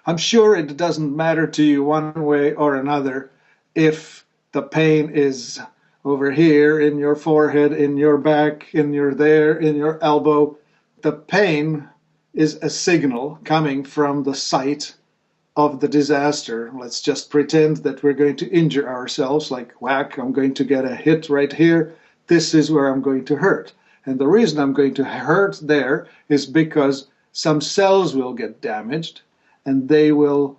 I'm sure it doesn't matter to you one way or another if the pain is over here in your forehead, in your back, in your there, in your elbow. The pain is a signal coming from the site of the disaster. Let's just pretend that we're going to injure ourselves, like whack, I'm going to get a hit right here. This is where I'm going to hurt. And the reason I'm going to hurt there is because some cells will get damaged and they will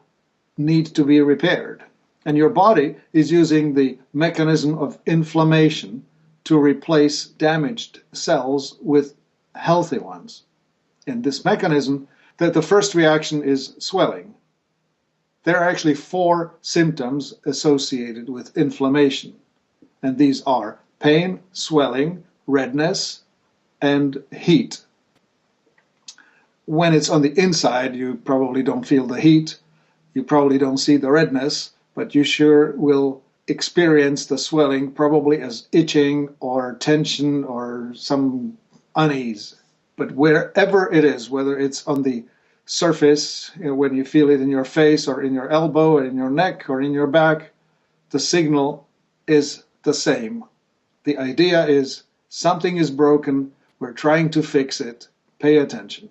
need to be repaired. And your body is using the mechanism of inflammation to replace damaged cells with healthy ones. In this mechanism, that the first reaction is swelling. There are actually 4 symptoms associated with inflammation, and these are pain, swelling, redness, and heat. When it's on the inside, you probably don't feel the heat, you probably don't see the redness, but you sure will experience the swelling probably as itching or tension or some unease. But wherever it is, whether it's on the surface, when you feel it in your face or in your elbow or in your neck or in your back, the signal is the same. The idea is something is broken, we're trying to fix it, pay attention.